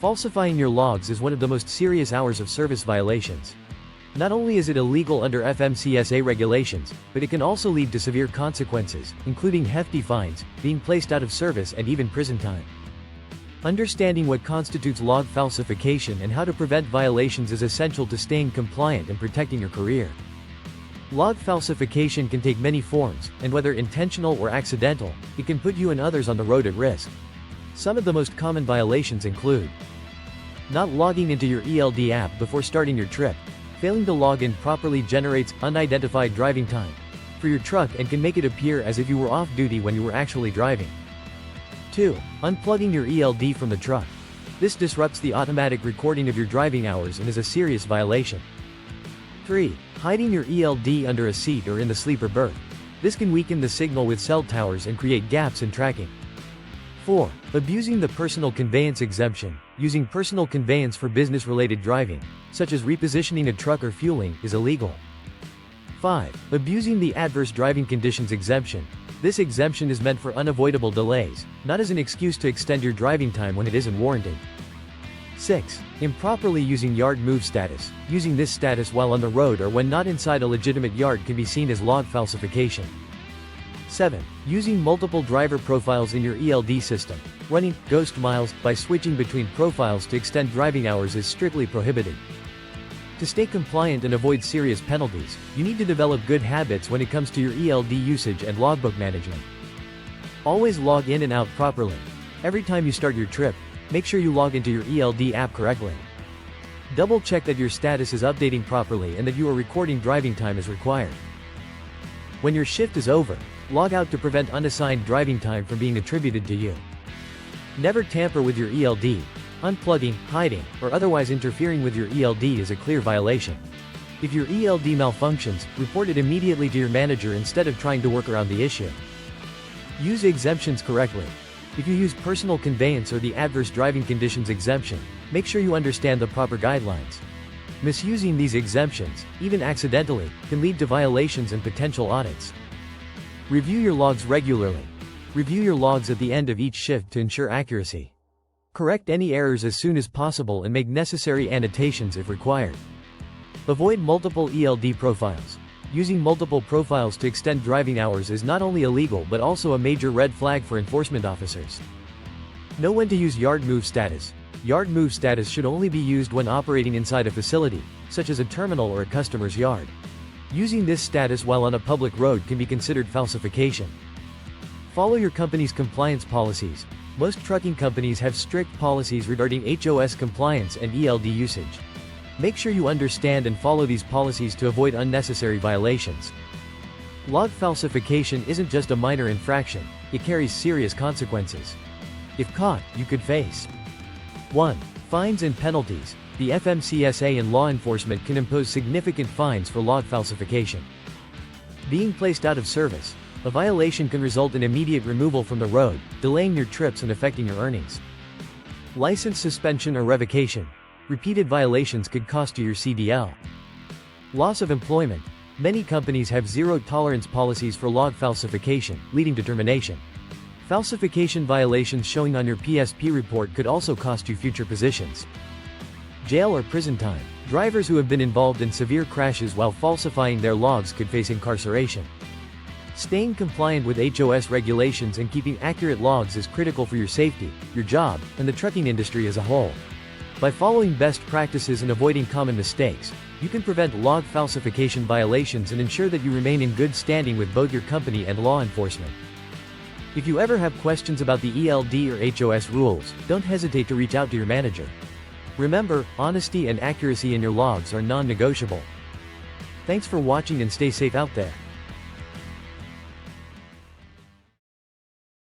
Falsifying your logs is one of the most serious hours of service violations. Not only is it illegal under FMCSA regulations, but it can also lead to severe consequences, including hefty fines, being placed out of service and even prison time. Understanding what constitutes log falsification and how to prevent violations is essential to staying compliant and protecting your career. Log falsification can take many forms, and whether intentional or accidental, it can put you and others on the road at risk. Some of the most common violations include not logging into your E.L.D. app before starting your trip. Failing to log in properly generates unidentified driving time for your truck and can make it appear as if you were off duty when you were actually driving. 2. Unplugging your E.L.D. from the truck. This disrupts the automatic recording of your driving hours and is a serious violation. 3. Hiding your E.L.D. under a seat or in the sleeper berth. This can weaken the signal with cell towers and create gaps in tracking. 4. Abusing the personal conveyance exemption. Using personal conveyance for business-related driving, such as repositioning a truck or fueling, is illegal. 5. Abusing the adverse driving conditions exemption. This exemption is meant for unavoidable delays, not as an excuse to extend your driving time when it isn't warranted. 6. Improperly using yard move status. Using this status while on the road or when not inside a legitimate yard can be seen as log falsification. 7. Using multiple driver profiles in your E.L.D. system. Running ghost miles by switching between profiles to extend driving hours is strictly prohibited. To stay compliant and avoid serious penalties, you need to develop good habits when it comes to your E.L.D. usage and logbook management. Always log in and out properly. Every time you start your trip, make sure you log into your E.L.D. app correctly. Double check that your status is updating properly and that you are recording driving time as required. When your shift is over, log out to prevent unassigned driving time from being attributed to you. Never tamper with your E.L.D. Unplugging, hiding, or otherwise interfering with your E.L.D. is a clear violation. If your E.L.D. malfunctions, report it immediately to your manager instead of trying to work around the issue. Use exemptions correctly. If you use personal conveyance or the adverse driving conditions exemption, make sure you understand the proper guidelines. Misusing these exemptions, even accidentally, can lead to violations and potential audits. Review your logs regularly. Review your logs at the end of each shift to ensure accuracy. Correct any errors as soon as possible and make necessary annotations if required. Avoid multiple E.L.D. profiles. Using multiple profiles to extend driving hours is not only illegal but also a major red flag for enforcement officers. Know when to use yard move status. Yard move status should only be used when operating inside a facility, such as a terminal or a customer's yard. Using this status while on a public road can be considered falsification. Follow your company's compliance policies. Most trucking companies have strict policies regarding HOS compliance and E.L.D. usage. Make sure you understand and follow these policies to avoid unnecessary violations. Log falsification isn't just a minor infraction, it carries serious consequences. If caught, you could face 1. Fines and penalties. The FMCSA and law enforcement can impose significant fines for log falsification. Being placed out of service. A violation can result in immediate removal from the road, delaying your trips and affecting your earnings. License suspension or revocation. Repeated violations could cost you your CDL. Loss of employment. Many companies have zero-tolerance policies for log falsification, leading to termination. Falsification violations showing on your PSP report could also cost you future positions. Jail or prison time. Drivers who have been involved in severe crashes while falsifying their logs could face incarceration. Staying compliant with HOS regulations and keeping accurate logs is critical for your safety, your job, and the trucking industry as a whole. By following best practices and avoiding common mistakes, you can prevent log falsification violations and ensure that you remain in good standing with both your company and law enforcement. If you ever have questions about the E.L.D. or HOS rules, don't hesitate to reach out to your manager. Remember, honesty and accuracy in your logs are non-negotiable. Thanks for watching and stay safe out there.